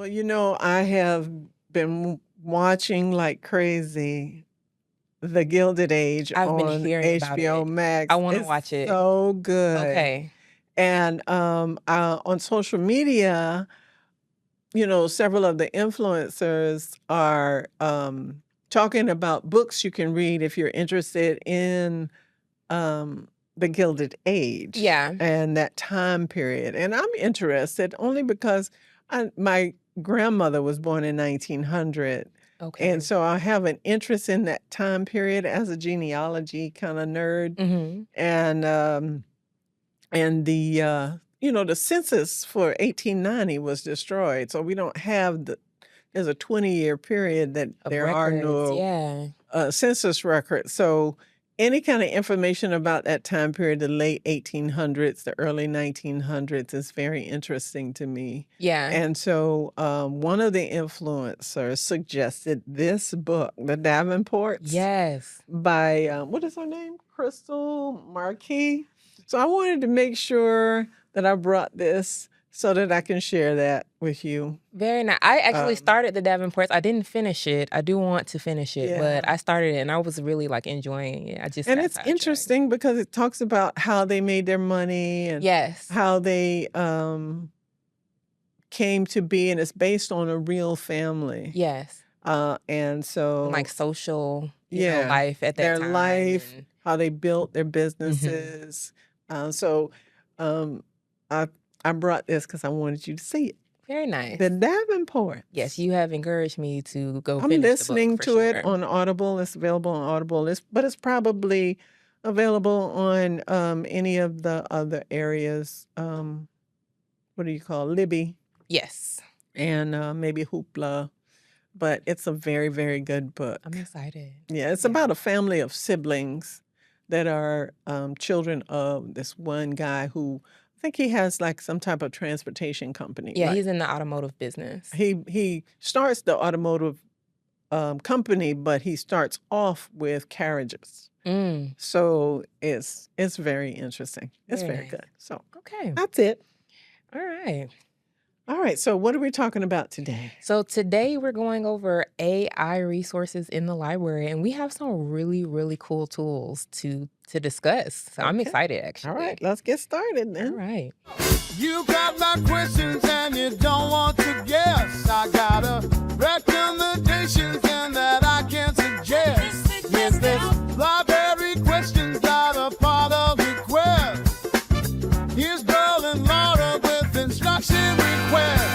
Well, I have been watching like crazy The Gilded Age I've been on hearing about HBO it. Max. I want to It's watch it. so good. Okay. And on social media, several of the influencers are talking about books you can read if you're interested in the Gilded Age Yeah. and that time period. And I'm interested only because my grandmother was born in 1900. Okay. And so I have an interest in that time period as a genealogy kind of nerd. Mm-hmm. And the census for 1890 was destroyed. So we don't have there's a 20-year period that Of there are records, no yeah. census records. So any kind of information about that time period, the late 1800s, the early 1900s, is very interesting to me. Yeah. And so one of the influencers suggested this book, The Davenports, Yes. by, what is her name? Crystal Marquis. So I wanted to make sure that I brought this so that I can share that with you. Very nice. I actually started The Davenports. I didn't finish it. I do want to finish it, but I started it and I was really like enjoying it. And it's interesting because it talks about how they made their money and how they came to be, and it's based on a real family. Yes. And so like social life at that their time. life, and- how they built their businesses. So I brought this because I wanted you to see it. Very nice. The Davenport. Yes, you have encouraged me to go I'm finish listening the book for to it sure. on Audible. It's available on Audible. But it's probably available on any of the other areas. What do you call Libby? Yes. And maybe Hoopla. But it's a very, very good book. I'm excited. Yeah, it's about a family of siblings that are children of this one guy who, I think he has like some type of transportation company. Yeah, he's in the automotive business. He starts the automotive company, but he starts off with carriages. So it's very interesting. It's very good. So Okay. that's it. All right. All right. So what are we talking about today? So today we're going over AI resources in the library, and we have some really, really cool tools to discuss. So I'm excited, actually. All right. Let's get started then. All right. You got my questions and you don't want to guess. I got a recommendations and that I can suggest. Yes, this library questions got a part of request. Here's Beryl and Laura with instruction request.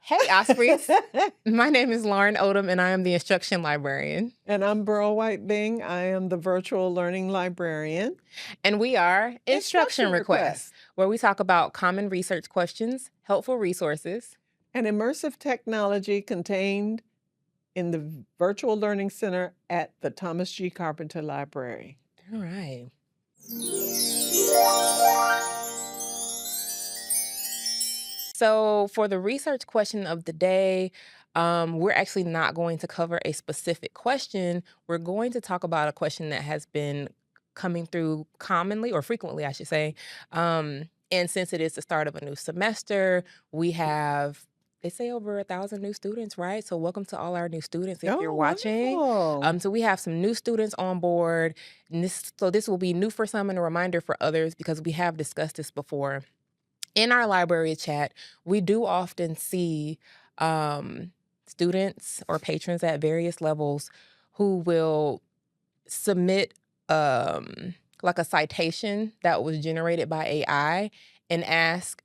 Hey, Ospreys. My name is Lauren Odom, and I am the instruction librarian. And I'm Beryl White-Bing. I am the virtual learning librarian. And we are Instruction Requests, where we talk about common research questions, helpful resources, and immersive technology contained in the Virtual Learning Center at the Thomas G. Carpenter Library. All right. So for the research question of the day, we're actually not going to cover a specific question. We're going to talk about a question that has been coming through commonly, or frequently, I should say. And since it is the start of a new semester, we have, they say, over 1,000 new students, right? So welcome to all our new students if you're watching. Wonderful. So we have some new students on board. And this will be new for some and a reminder for others because we have discussed this before. In our library chat, we do often see students or patrons at various levels who will submit like a citation that was generated by AI and ask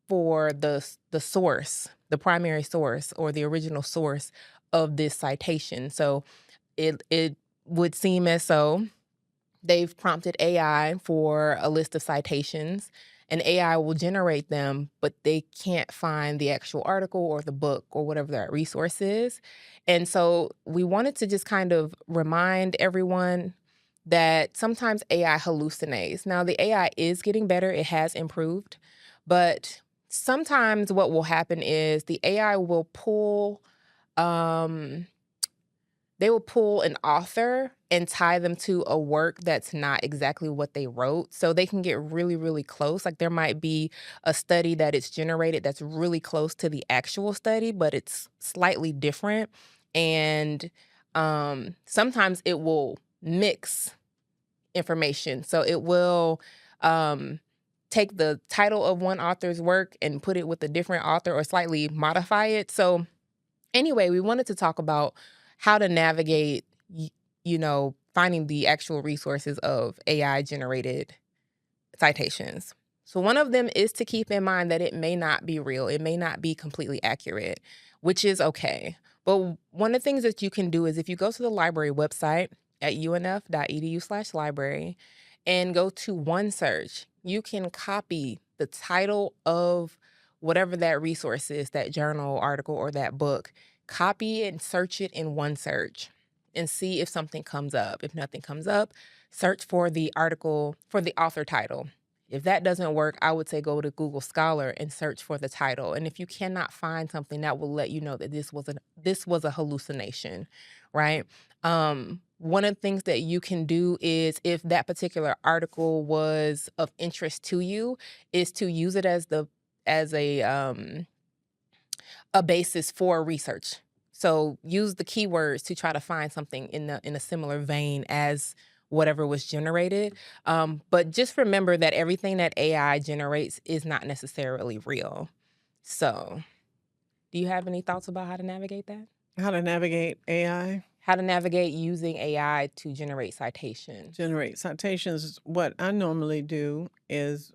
for the source, the primary source or the original source of this citation. So it would seem as though they've prompted AI for a list of citations, and AI will generate them, but they can't find the actual article or the book or whatever that resource is. And so we wanted to just kind of remind everyone that sometimes AI hallucinates. Now, the AI is getting better. It has improved. But sometimes what will happen is the AI will pull, they will pull an author and tie them to a work that's not exactly what they wrote. So they can get really, really close. Like there might be a study that it's generated that's really close to the actual study, but it's slightly different. And sometimes it will mix information. So it will take the title of one author's work and put it with a different author or slightly modify it. So anyway, we wanted to talk about how to navigate, finding the actual resources of AI-generated citations. So one of them is to keep in mind that it may not be real. It may not be completely accurate, which is okay. But one of the things that you can do is if you go to the library website at unf.edu/library and go to OneSearch, you can copy the title of whatever that resource is, that journal, article, or that book. Copy it and search it in OneSearch and see if something comes up. If nothing comes up, search for the article, for the author title. If that doesn't work, I would say go to Google Scholar and search for the title. And if you cannot find something, that will let you know that this was a hallucination, right? One of the things that you can do is, if that particular article was of interest to you, is to use it as a basis for research. So use the keywords to try to find something in a similar vein as whatever was generated. But just remember that everything that AI generates is not necessarily real. So do you have any thoughts about how to navigate that? How to navigate AI? How to navigate using AI to generate citations. Generate citations. What I normally do is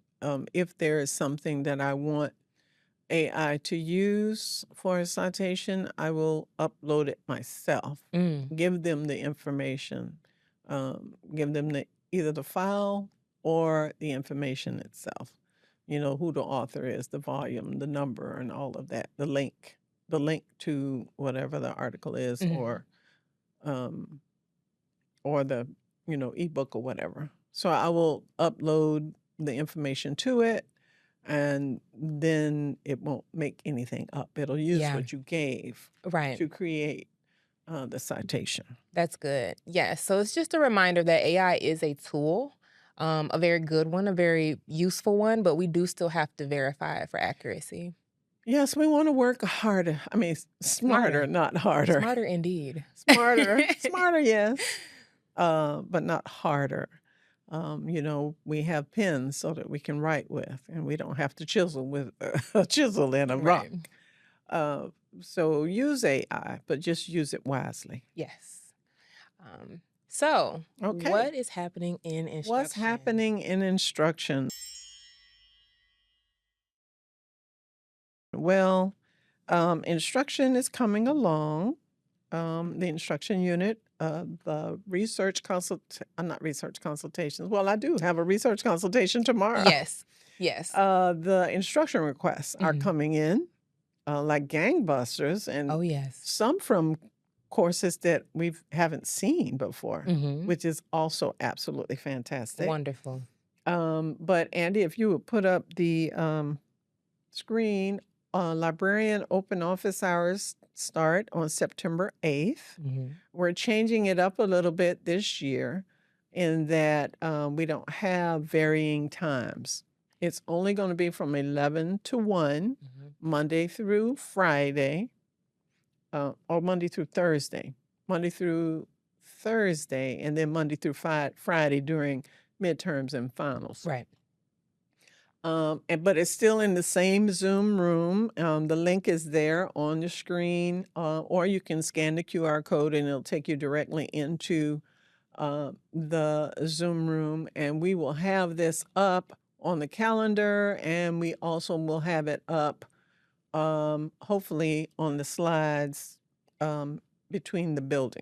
if there is something that I want AI to use for a citation, I will upload it myself. Give them the information. Give them either the file or the information itself. Who the author is, the volume, the number, and all of that. The link to whatever the article is, or the ebook or whatever. So I will upload the information to it, and then it won't make anything up. It'll use what you gave to create the citation. That's good. Yes. So it's just a reminder that AI is a tool, a very good one, a very useful one, but we do still have to verify it for accuracy. Yes, we want to work harder. I mean, smarter, not harder. Smarter indeed. Smarter, yes, but not harder. We have pens so that we can write with, and we don't have to chisel with a chisel and a rock. So use AI, but just use it wisely. Yes. So what is happening in instruction? What's happening in instruction? Well, instruction is coming along. The instruction unit, the not research consultations. Well, I do have a research consultation tomorrow. Yes. The instruction requests are coming in like gangbusters, and some from courses that we haven't seen before, which is also absolutely fantastic. Wonderful. But Andy, if you would put up the screen, librarian open office hours start on September 8th. We're changing it up a little bit this year in that we don't have varying times. It's only going to be from 11 to 1, Monday through Friday, or Monday through Thursday. Monday through Thursday, and then Monday through Friday during midterms and finals. Right. But it's still in the same Zoom room. The link is there on the screen, or you can scan the QR code and it'll take you directly into the Zoom room. And we will have this up on the calendar, and we also will have it up, hopefully, on the slides in the building,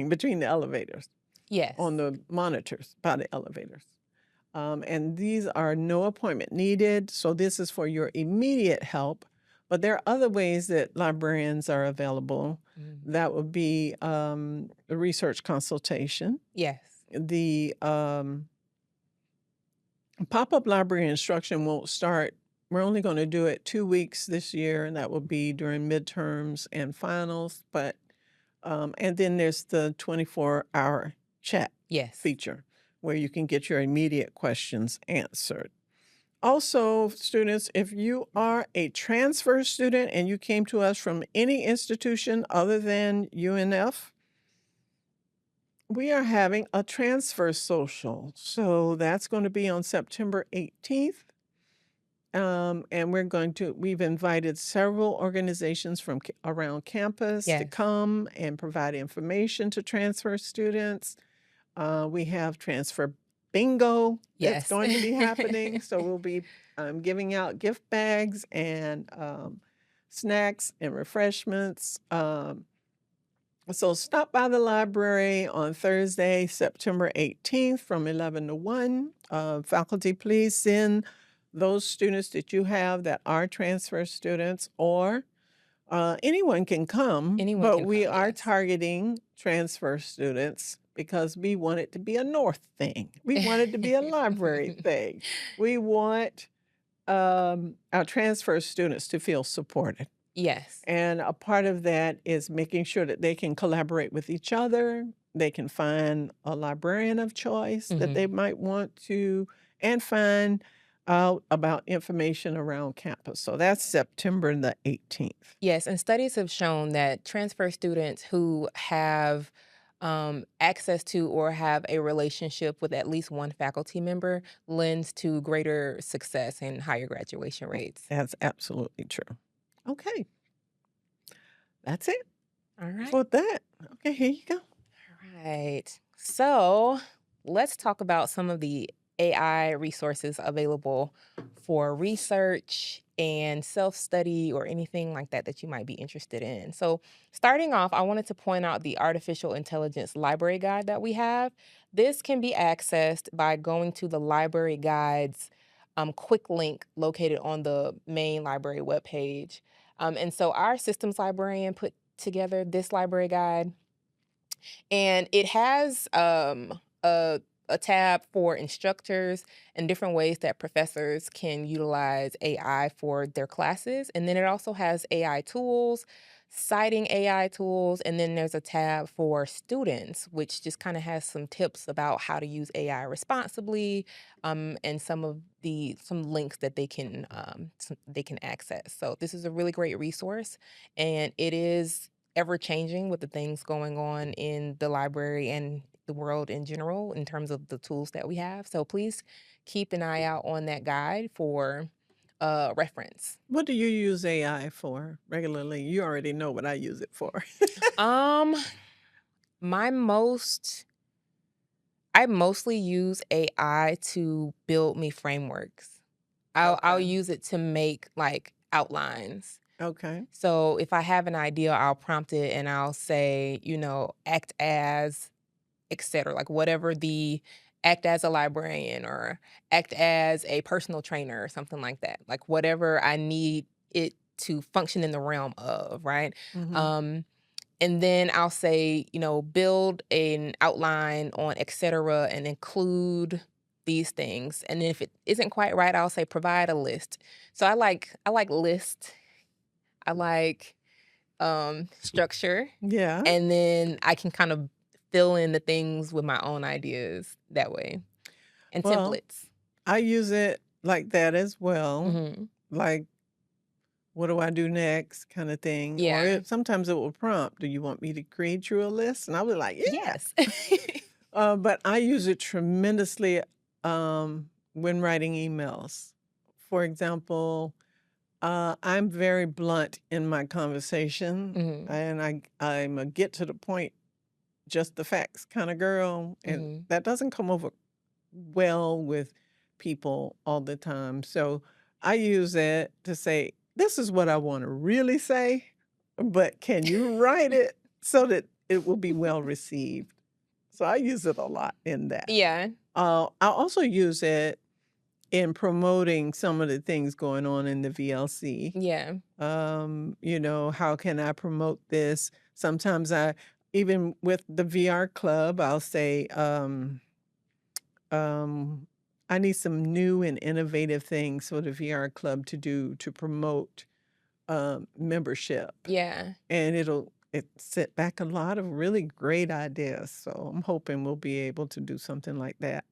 between the elevators. Yes. On the monitors by the elevators. And these are no appointment needed, so this is for your immediate help. But there are other ways that librarians are available. That would be the research consultation. Yes. The pop-up library instruction won't start. We're only going to do it 2 weeks this year, and that will be during midterms and finals. But And then there's the 24-hour chat Yes. feature where you can get your immediate questions answered. Also, students, if you are a transfer student and you came to us from any institution other than UNF, we are having a transfer social. So that's going to be on September 18th. And we've invited several organizations from around campus to Yes. come and provide information to transfer students. We have transfer bingo that's Yes. going to be happening. So we'll be giving out gift bags and snacks and refreshments. So stop by the library on Thursday, September 18th from 11 to 1. Faculty, please send those students that you have that are transfer students, or anyone can come, Anyone but can we come, are yes. targeting transfer students because we want it to be a North thing. We want it to be a library thing. We want our transfer students to feel supported. Yes. And a part of that is making sure that they can collaborate with each other. They can find a librarian of choice that they might want to, and find out about information around campus. So that's September the 18th. Yes, and studies have shown that transfer students who have access to or have a relationship with at least one faculty member lends to greater success and higher graduation rates. That's absolutely true. Okay. That's it All right. for that. Okay, here you go. All right. So let's talk about some of the AI resources available for research and self-study or anything like that that you might be interested in. So starting off, I wanted to point out the Artificial Intelligence Library Guide that we have. This can be accessed by going to the Library Guide's quick link located on the main library webpage. And so our systems librarian put together this library guide, and it has a tab for instructors and different ways that professors can utilize AI for their classes. And then it also has AI tools, citing AI tools, and then there's a tab for students, which just kind of has some tips about how to use AI responsibly, and some links that they can access. So this is a really great resource, and it is ever changing with the things going on in the library and the world in general in terms of the tools that we have. So please keep an eye out on that guide for reference. What do you use AI for regularly? You already know what I use it for. I mostly use AI to build me frameworks. I'll Okay. use it to make like outlines. Okay. So if I have an idea, I'll prompt it and I'll say, act as, etc. Like whatever the act as a librarian or act as a personal trainer or something like that. Like whatever I need it to function in the realm of, right? Mhm. And then I'll say, build an outline on etc. and include these things. And then if it isn't quite right, I'll say provide a list. So I like list. I like structure. Yeah. And then I can kind of fill in the things with my own ideas that way. And Well, templates. I use it like that as well. Mhm. Like, what do I do next kind of thing. Or Yeah. sometimes it will prompt, do you want me to create you a list? And I was like, yeah. Yes. But I use it tremendously when writing emails. For example, I'm very blunt in my conversation, Mhm. and I'm a get to the point, just the facts kind of girl, and Mhm. that doesn't come over well with people all the time. So I use it to say, this is what I want to really say, but can you write it so that it will be well received? So I use it a lot in that. Yeah. I also use it in promoting some of the things going on in the VLC. Yeah. How can I promote this? Sometimes even with the VR club, I'll say, I need some new and innovative things for the VR club to do to promote membership. Yeah. And it set back a lot of really great ideas. So I'm hoping we'll be able to do something like that.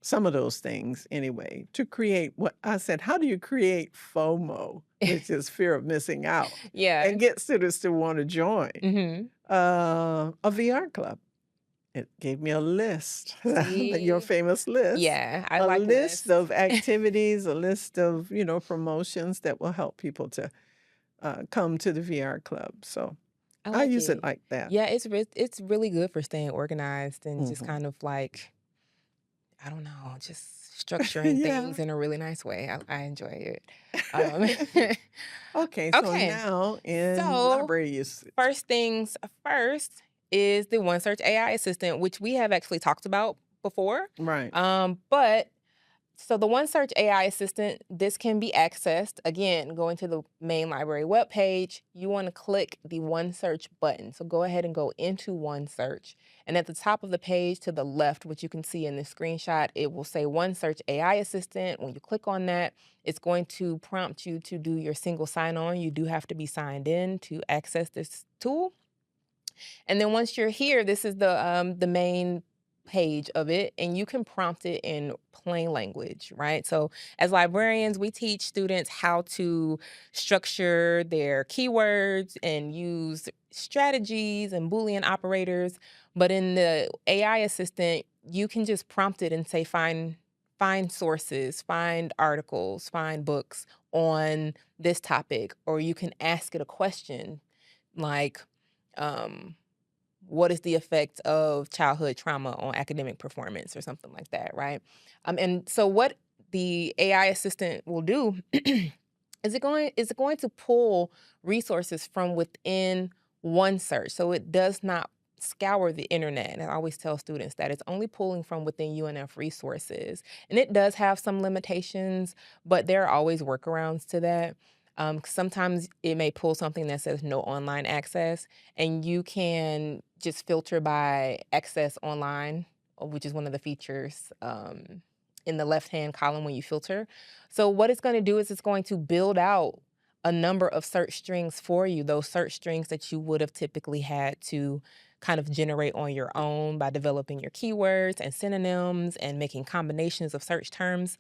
Some of those things anyway, to create what I said, how do you create FOMO, which is fear of missing out, Yeah. and get students to want to join a VR club? It gave me a list, your See? famous list. Yeah, I A like list lists. of activities, a list of, promotions that will help people to come to the VR club. So I I like use it it. like that. Yeah, it's really good for staying organized and just Mhm. kind of like, I don't know, just structuring Yeah. things in a really nice way. I enjoy it. Okay, so Okay. now in So, library usage. first things first is the OneSearch AI Assistant, which we have actually talked about before. Right. But so the OneSearch AI Assistant, this can be accessed, again, going to the main library webpage, you want to click the OneSearch button. So go ahead and go into OneSearch. And at the top of the page to the left, which you can see in the screenshot, it will say OneSearch AI Assistant. When you click on that, it's going to prompt you to do your single sign-on. You do have to be signed in to access this tool. And then once you're here, this is the main page of it, and you can prompt it in plain language, right? So as librarians, we teach students how to structure their keywords and use strategies and Boolean operators. But in the AI assistant, you can just prompt it and say, find sources, find articles, find books on this topic, or you can ask it a question like, what is the effect of childhood trauma on academic performance or something like that, right? And so what the AI assistant will do is it going to pull resources from within OneSearch. So it does not scour the internet. And I always tell students that it's only pulling from within UNF resources. And it does have some limitations, but there are always workarounds to that. Sometimes it may pull something that says no online access, and you can just filter by access online, which is one of the features in the left-hand column when you filter. So what it's going to do is it's going to build out a number of search strings for you, those search strings that you would have typically had to kind of generate on your own by developing your keywords and synonyms and making combinations of search terms.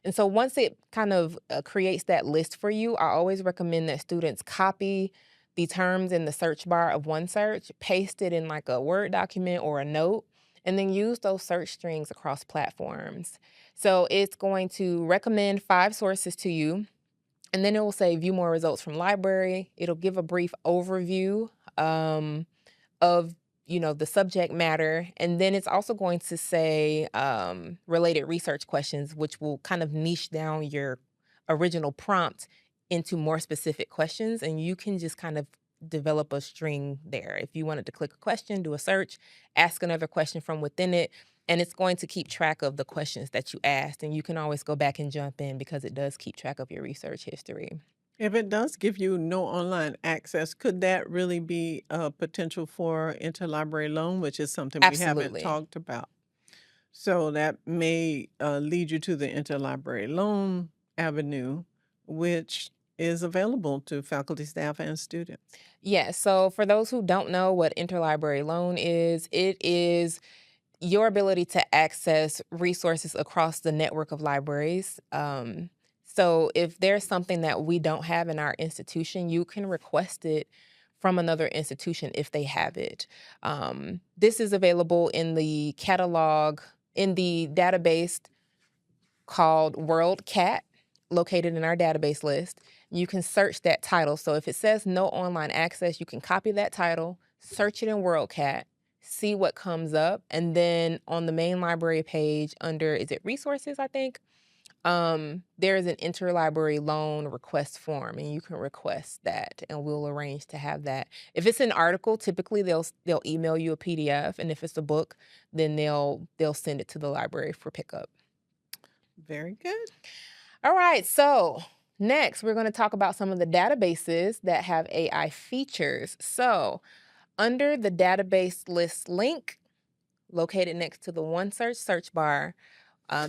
And so once it kind of creates that list for you, I always recommend that students copy the terms in the search bar of OneSearch, paste it in like a Word document or a note, and then use those search strings across platforms. So it's going to recommend 5 sources to you, and then it will say view more results from library. It'll give a brief overview of the subject matter, and then it's also going to say related research questions, which will kind of niche down your original prompt into more specific questions, and you can just kind of develop a string there. If you wanted to click a question, do a search, ask another question from within it, and it's going to keep track of the questions that you asked, and you can always go back and jump in because it does keep track of your research history. If it does give you no online access, could that really be a potential for interlibrary loan, which is something we haven't Absolutely. talked about? So that may lead you to the interlibrary loan avenue, which is available to faculty, staff, and students. Yes. So for those who don't know what interlibrary loan is, it is your ability to access resources across the network of libraries. So if there's something that we don't have in our institution, you can request it from another institution if they have it. This is available in the catalog, in the database called WorldCat, located in our database list. You can search that title. So if it says no online access, you can copy that title, search it in WorldCat, see what comes up, and then on the main library page under, is it resources, I think? There is an interlibrary loan request form, and you can request that, and we'll arrange to have that. If it's an article, typically they'll email you a PDF, and if it's a book, then they'll send it to the library for pickup. Very good. All right, so next we're going to talk about some of the databases that have AI features. So under the database list link located next to the OneSearch search bar,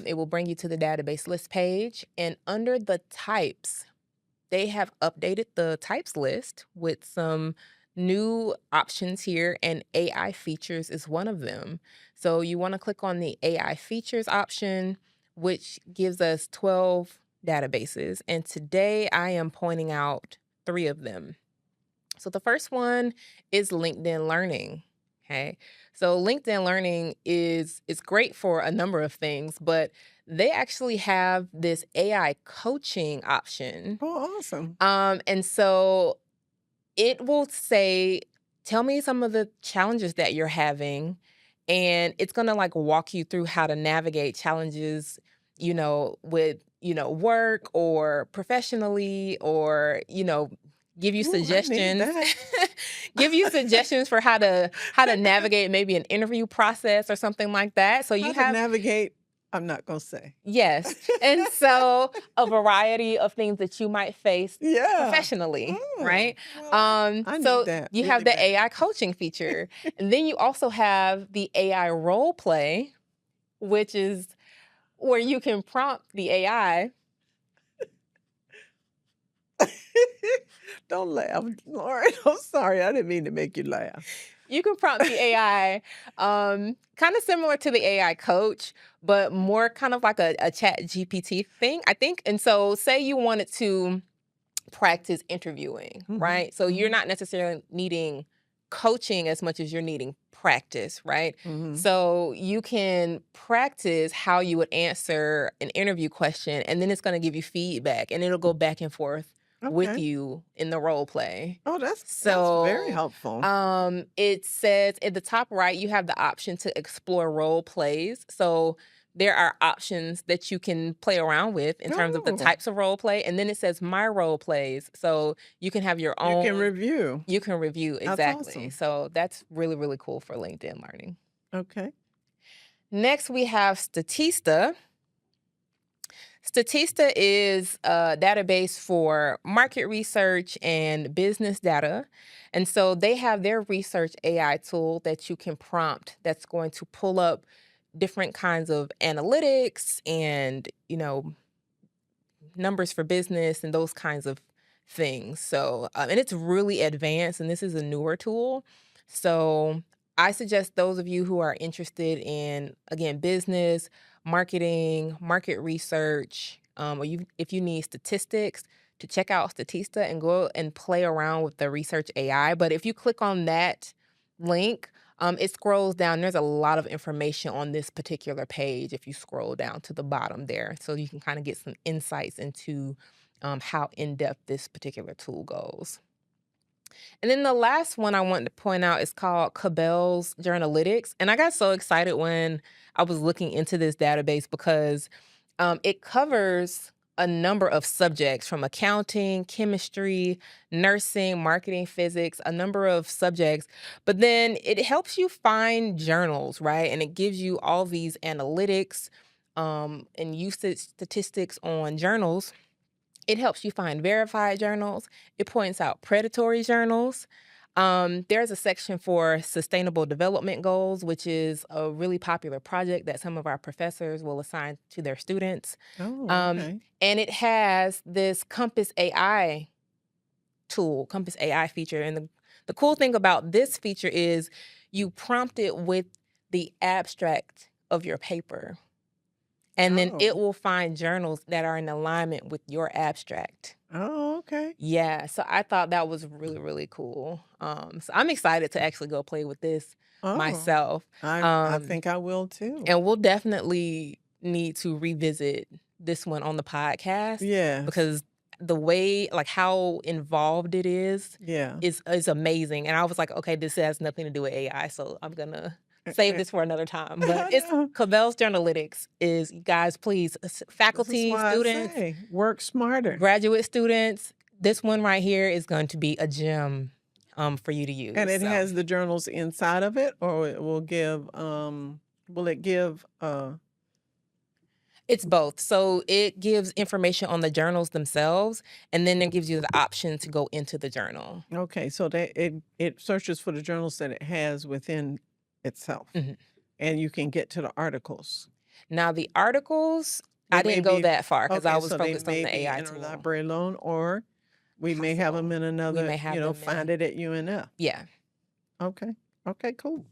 it will bring you to the database list page. And under the types, they have updated the types list with some new options here, and AI features is one of them. So you want to click on the AI features option, which gives us 12 databases. And today I am pointing out 3 of them. So the first one is LinkedIn Learning. Okay. So LinkedIn Learning is great for a number of things, but they actually have this AI coaching option. Oh, awesome. And so it will say, tell me some of the challenges that you're having, and it's going to like walk you through how to navigate challenges, with, work or professionally, or, give you Ooh, I need suggestions, that. give you suggestions for how to navigate maybe an interview process or something like that. So How you to have, navigate, I'm not going to say. yes. And so a variety of things that you might face Yeah. professionally, right? Well, I So need that you really have the bad. AI coaching feature. And then you also have the AI role play, which is where you can prompt the AI. Don't laugh, Lauren. I'm sorry. I didn't mean to make you laugh. You can prompt the AI, kind of similar to the AI coach, but more kind of like a chat GPT thing, I think. And so say you wanted to practice interviewing, right? So you're not necessarily needing coaching as much as you're needing practice, right? So you can practice how you would answer an interview question, and then it's going to give you feedback, and it'll go back and forth with Okay. you in the role play. Oh, that's So very helpful. it says at the top right, you have the option to explore role plays. So there are options that you can play around with in terms of the Oh. types of role play. And then it says my role plays. So you can have your own. You can review. You can review, That's exactly. awesome. So that's really, really cool for LinkedIn Learning. Okay. Next, we have Statista. Statista is a database for market research and business data. And so they have their research AI tool that you can prompt that's going to pull up different kinds of analytics and, numbers for business and those kinds of things. So, and it's really advanced, and this is a newer tool. So I suggest those of you who are interested in, again, business, marketing, market research, or if you need statistics, to check out Statista and go and play around with the research AI. But if you click on that link, it scrolls down. There's a lot of information on this particular page if you scroll down to the bottom there. So you can kind of get some insights into how in-depth this particular tool goes. And then the last one I wanted to point out is called Cabell's Journalytics. And I got so excited when I was looking into this database because it covers a number of subjects from accounting, chemistry, nursing, marketing, physics, a number of subjects. But then it helps you find journals, right? And it gives you all these analytics and usage statistics on journals. It helps you find verified journals. It points out predatory journals. There's a section for sustainable development goals, which is a really popular project that some of our professors will assign to their students. Oh, okay. And it has this Compass AI tool, Compass AI feature. And the cool thing about this feature is you prompt it with the abstract of your paper. And then it will find journals that are in alignment with your abstract. Oh, okay. Yeah, so I thought that was really, really cool. So I'm excited to actually go play with this myself. I think I will too. And we'll definitely need to revisit this one on the podcast. Yes. Because the way, like how involved it is amazing. And I was like, okay, this has nothing to do with AI, so I'm gonna save this for another time. But it's Cabell's Journalytics is, guys, please, faculty, students, work smarter. graduate students, this one right here is going to be a gem for you to use. And it has the journals inside of it, or it will give It's both. So it gives information on the journals themselves, and then it gives you the option to go into the journal. Okay, so that it searches for the journals that it has within itself. And you can get to the articles. Now the articles, I didn't go that far because I was so focused on they the may be AI tool. interlibrary loan, or We may have them in We another, may have them in find it at UNF. Yeah. Okay. Okay, cool.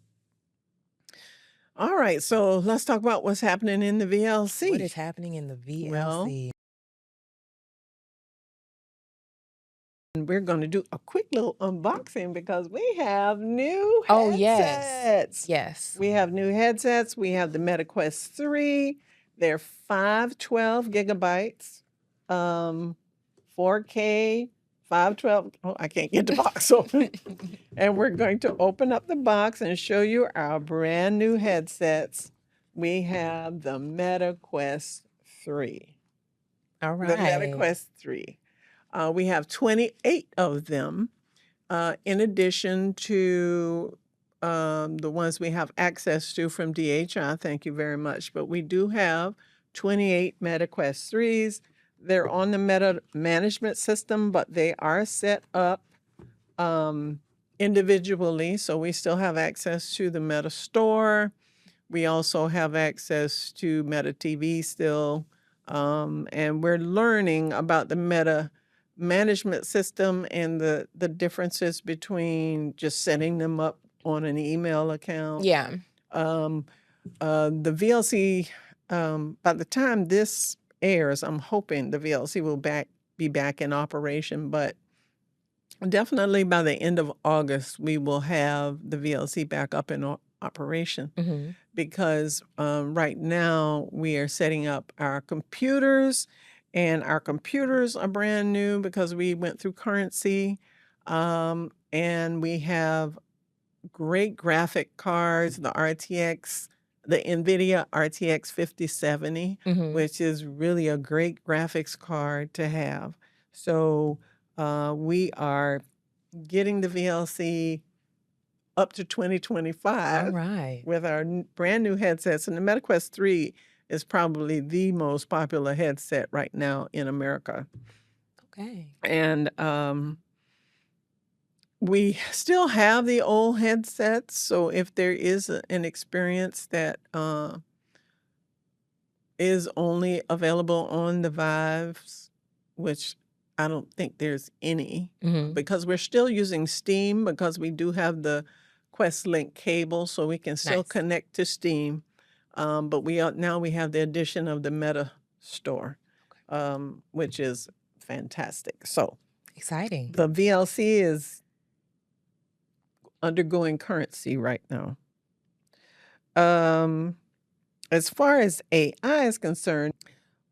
All right, so let's talk about what's happening in the VLC. What is happening in the Well, VLC? and we're going to do a quick little unboxing because we have new Oh, yes. headsets. Yes. We have new headsets. We have the MetaQuest 3. They're 512 gigabytes, 4K, 512. Oh, I can't get the box open. And we're going to open up the box and show you our brand new headsets. We have the MetaQuest 3. All The right. MetaQuest 3. We have 28 of them, in addition to the ones we have access to from DHI. Thank you very much. But we do have 28 MetaQuest 3s. They're on the Meta management system, but they are set up individually. So we still have access to the Meta store. We also have access to Meta TV still. And we're learning about the Meta management system and the differences between just setting them up on an email account. Yeah. The VLC, by the time this airs, I'm hoping the VLC will be back in operation, but definitely by the end of August, we will have the VLC back up in operation. Mm-hmm. Because right now we are setting up our computers, and our computers are brand new because we went through currency, and we have great graphic cards, the NVIDIA RTX 5070, Mm-hmm. which is really a great graphics card to have. So we are getting the VLC up to 2025 All right. with our brand new headsets. And the MetaQuest 3 is probably the most popular headset right now in America. Okay. And we still have the old headsets. So if there is an experience that is only available on the Vives, which I don't think there's any, Mm-hmm. because we're still using Steam, because we do have the Quest Link cable, so we can still Nice. connect to Steam. But now we have the addition of the Meta store, which is fantastic. So Exciting. the VLC is undergoing currency right now. As far as AI is concerned,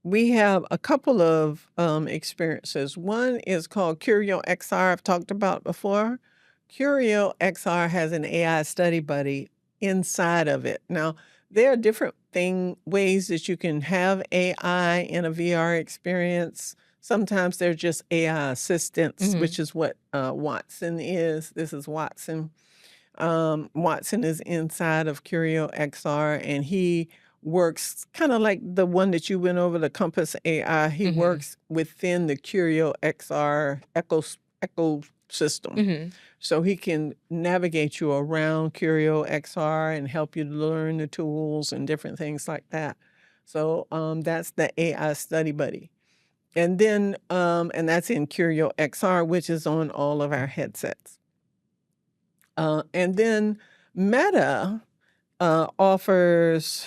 we have a couple of experiences. One is called Curio XR, I've talked about before. Curio XR has an AI study buddy inside of it. Now, there are different ways that you can have AI in a VR experience. Sometimes they're just AI assistants, Mm-hmm. which is what Watson is. This is Watson. Watson is inside of Curio XR, and he works kind of like the one that you went over, the Compass AI. He Mm-hmm. works within the Curio XR ecosystem. Mm-hmm. So he can navigate you around Curio XR and help you learn the tools and different things like that. So that's the AI study buddy. And then, and that's in Curio XR, which is on all of our headsets. And then Meta offers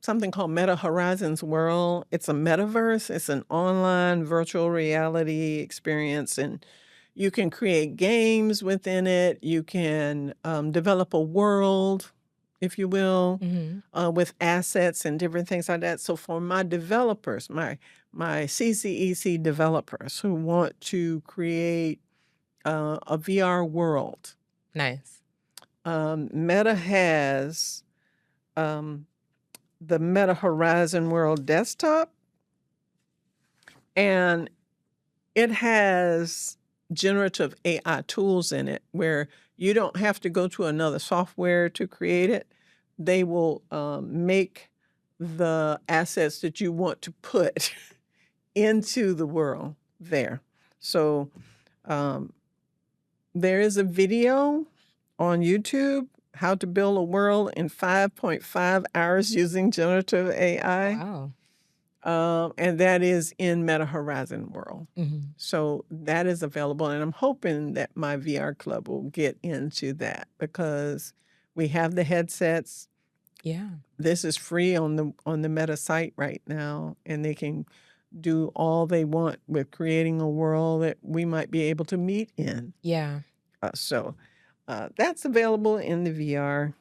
something called Meta Horizons World. It's a metaverse. It's an online virtual reality experience, and you can create games within it. You can develop a world, if you will, Mm-hmm. with assets and different things like that. So for my developers, my CCEC developers who want to create a VR world, Nice. Meta has the Meta Horizon World desktop, and it has generative AI tools in it where you don't have to go to another software to create it. They will make the assets that you want to put into the world there. So there is a video on YouTube, how to build a world in 5.5 hours using generative AI. Wow. and that is in Meta Horizon World. Mhm. So that is available, and I'm hoping that my VR club will get into that because we have the headsets. Yeah. This is free on the Meta site right now, and they can do all they want with creating a world that we might be able to meet in. Yeah. So that's available in the VR.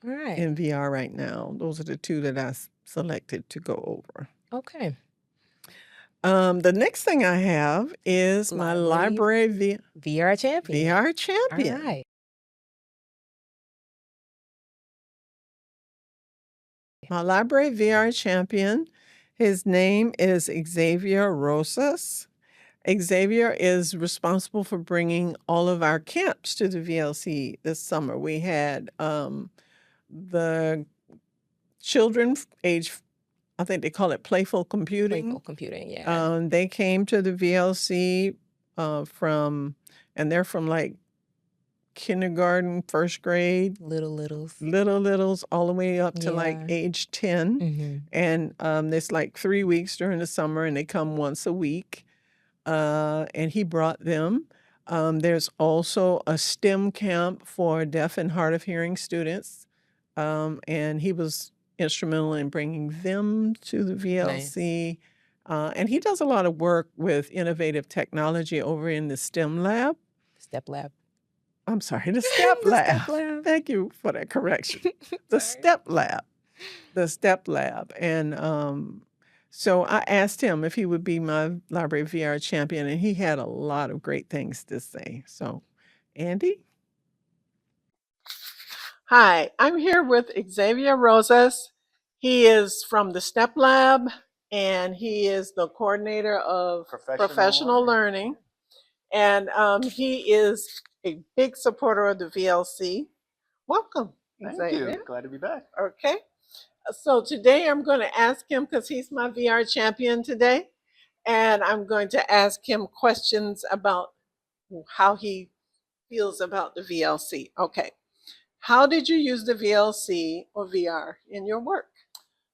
All right. In VR right now. Those are the two that I selected to go over. Okay. The next thing I have is my library VR champion. VR champion. All right. My library VR champion, his name is Xavier Rosas. Xavier is responsible for bringing all of our camps to the VLC this summer. We had the children age, I think they call it playful computing. Playful computing, yeah. They came to the VLC and they're from like kindergarten, first grade, littles, all the way up to like age 10. Mm-hmm. And it's like 3 weeks during the summer, and they come once a week. And he brought them. There's also a STEM camp for deaf and hard of hearing students. And he was instrumental in bringing them to the VLC. Nice. And he does a lot of work with innovative technology over in the STEM lab. Step lab. I'm sorry, the STEP lab. Step lab. Thank you for that correction. The STEP lab. The STEP lab. And so I asked him if he would be my library VR champion, and he had a lot of great things to say. So, Andy? Hi, I'm here with Xavier Rosas. He is from the STEP Lab, and he is the coordinator of professional learning. And he is a big supporter of the VLC. Welcome, Xavier. Thank you. Glad to be back. Okay. So today I'm going to ask him, because he's my VR champion today, and I'm going to ask him questions about how he feels about the VLC. Okay. How did you use the VLC or VR in your work?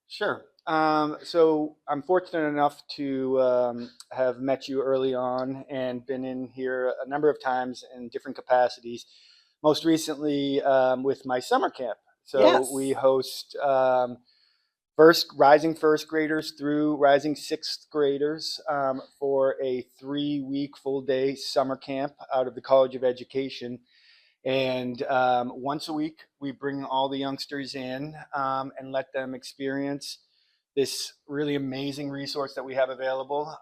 Sure. So I'm fortunate enough to have met you early on and been in here a number of times in different capacities. Most recently with my summer camp. So yes. We host rising first graders through rising sixth graders for a 3-week full day summer camp out of the College of Education. And once a week, we bring all the youngsters in and let them experience this really amazing resource that we have available.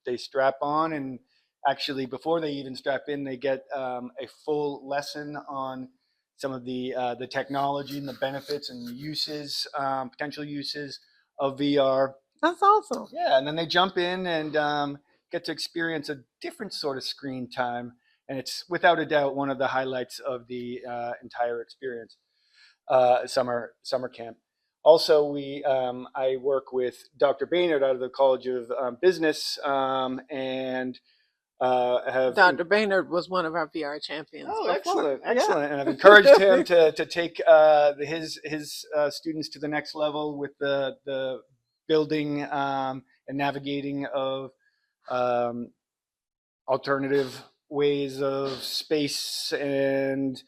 They strap on, and actually before they even strap in, they get a full lesson on some of the technology and the benefits and uses, potential uses of VR. That's awesome. Yeah, and then they jump in and get to experience a different sort of screen time. And it's without a doubt one of the highlights of the entire experience, summer camp. Also, I work with Dr. Baynard out of the College of Business, and have Dr. Baynard was one of our VR champions. Oh, before. excellent! Yeah. And I've encouraged him to take his students to the next level with the building and navigating of alternative ways of space and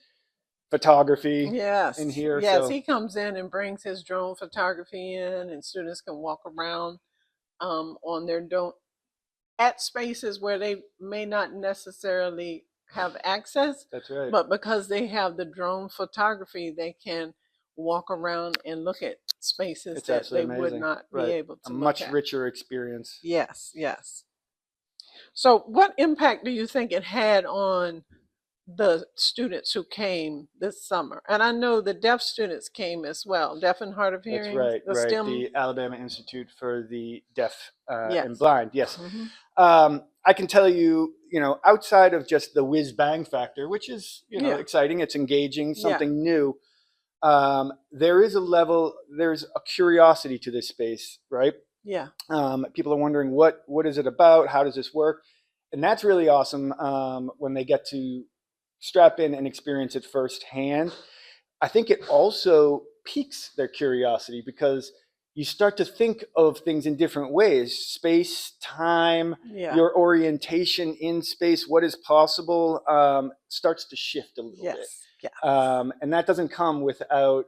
photography. Yes. In here. Yes, so. He comes in and brings his drone photography in, and students can walk around on their at spaces where they may not necessarily have access. That's right. But because they have the drone photography, they can walk around and look at spaces that they would not be able to. A much richer experience. Yes, yes. So what impact do you think it had on the students who came this summer? And I know the deaf students came as well, deaf and hard of hearing. That's right, STEM... the Alabama Institute for the Deaf yes. and Blind. Yes. Mm-hmm. I can tell you, outside of just the whiz bang factor, which is, exciting, it's engaging, something new. There's a curiosity to this space, right? Yeah. People are wondering what is it about? How does this work? And that's really awesome when they get to strap in and experience it firsthand. I think it also piques their curiosity because you start to think of things in different ways. Space, time, Yeah. your orientation in space, what is possible, starts to shift a little bit. Yes. And that doesn't come without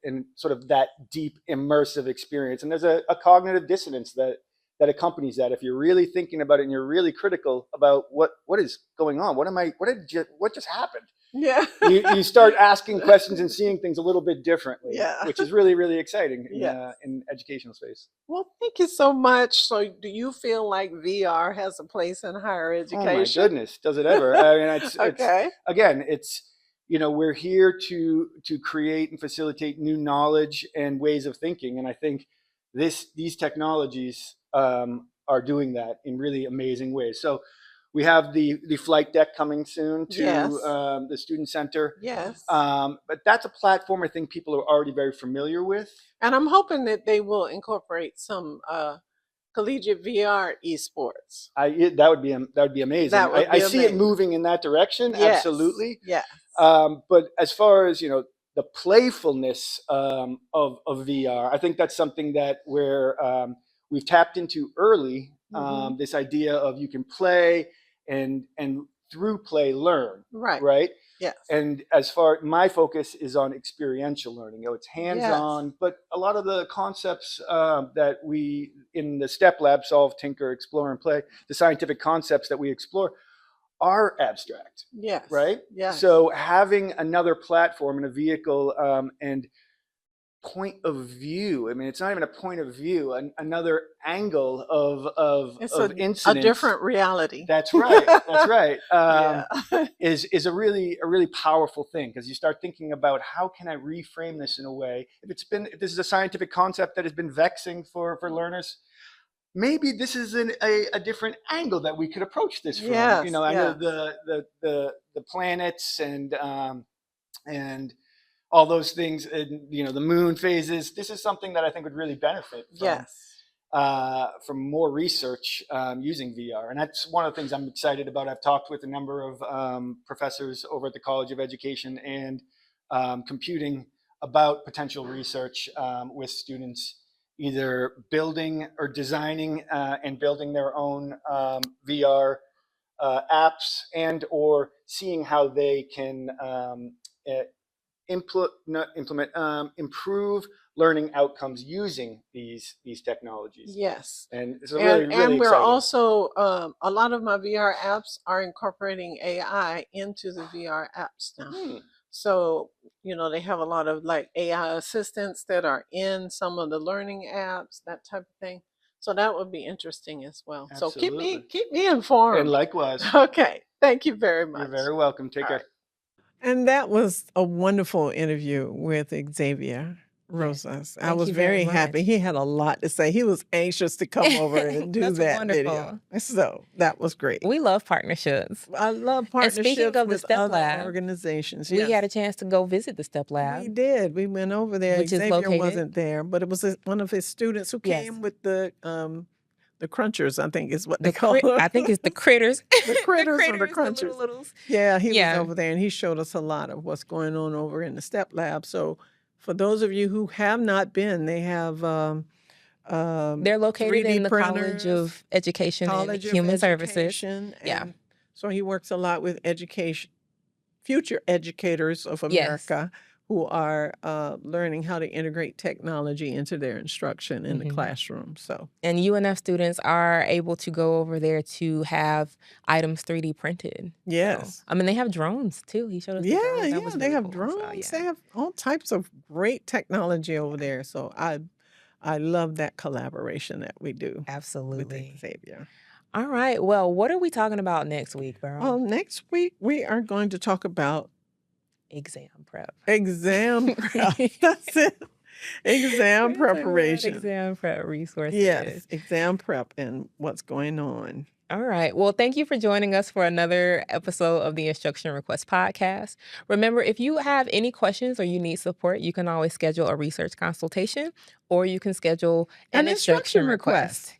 in sort of that deep immersive experience. And there's a cognitive dissonance that accompanies that. If you're really thinking about it and you're really critical about what is going on, what just happened? Yeah. you start asking questions and seeing things a little bit differently, Yeah. which is really, really exciting Yes. in educational space. Well, thank you so much. So do you feel like VR has a place in higher education? Oh my goodness, does it ever? I mean, it's Okay. again, it's, you know, we're here to create and facilitate new knowledge and ways of thinking, and I think these technologies are doing that in really amazing ways. So we have the flight deck coming soon to Yes. the student center. Yes. But that's a platform I think people are already very familiar with. And I'm hoping that they will incorporate some collegiate VR esports. That would be amazing. That would be I see it amazing. moving in that direction. Yes. Absolutely. Yes. But as far as, you know, the playfulness of VR, I think that's something that we've tapped into early. Mhm. This idea of you can play and through play learn. Right. Right. Yes. And as far, my focus is on experiential learning. You know, it's hands-on, but a lot of the concepts that we in the STEP lab, solve, tinker, explore, and play, the scientific concepts that we explore are abstract. Yes. Right. Yes. So having another platform and a vehicle and point of view. I mean, it's not even a point of view. Another angle of incidents. A different reality. That's right. That's right. Yeah. is a really powerful thing, because you start thinking about how can I reframe this in a way. If this is a scientific concept that has been vexing for learners, maybe this is a different angle that we could approach this from. Yes, You know, I know yes. the planets and all those things, and, you know, the moon phases. This is something that I think would really benefit from, Yes. from more research using VR. And that's one of the things I'm excited about. I've talked with a number of professors over at the College of Education and Computing about potential research with students, either building or designing and building their own VR apps, and or seeing how they can improve learning outcomes using these technologies. Yes. And it's really And we're exciting. also a lot of my VR apps are incorporating AI into the VR apps now. So, you know, they have a lot of like AI assistants that are in some of the learning apps, that type of thing. So that would be interesting as well. Absolutely. So keep me informed. And likewise. Okay. Thank you very much. You're very welcome. Take care. Right. And that was a wonderful interview with Xavier Rosas. I was very happy. He had a lot to say. He was anxious to come over and do that video. So that was great. We love partnerships. I love partnerships and speaking of with the STEP other Lab, organizations. We had a chance to go visit the STEP Lab. We did. We went over there. Which Xavier is located, wasn't there, but it was one of his students who came with the crunchers, I think is what they call them. I think it's the critters. The critters or the crunchers. The littles. Yeah, he was over there and he showed us a lot of what's going on over in the STEP Lab. So for those of you who have not been, they have they're located in the College of Education and Human Services. Yeah. So he works a lot with future educators of America who are learning how to integrate technology into their instruction in the classroom. So, and UNF students are able to go over there to have items 3D printed. Yes. So, I mean, they have drones too. He showed us the drones. That was they really have cool. drones. So, They have all types of great technology over there. So I love that collaboration that we do. Absolutely. With Xavier. All right. Well, what are we talking about next week, Beryl? Well, next week we are going to talk about exam prep. Exam prep. That's it. Exam preparation. Exam prep resources. Yes, exam prep and what's going on. All right. Well, thank you for joining us for another episode of the Instruction Request Podcast. Remember, if you have any questions or you need support, you can always schedule a research consultation, or you can schedule an instruction request.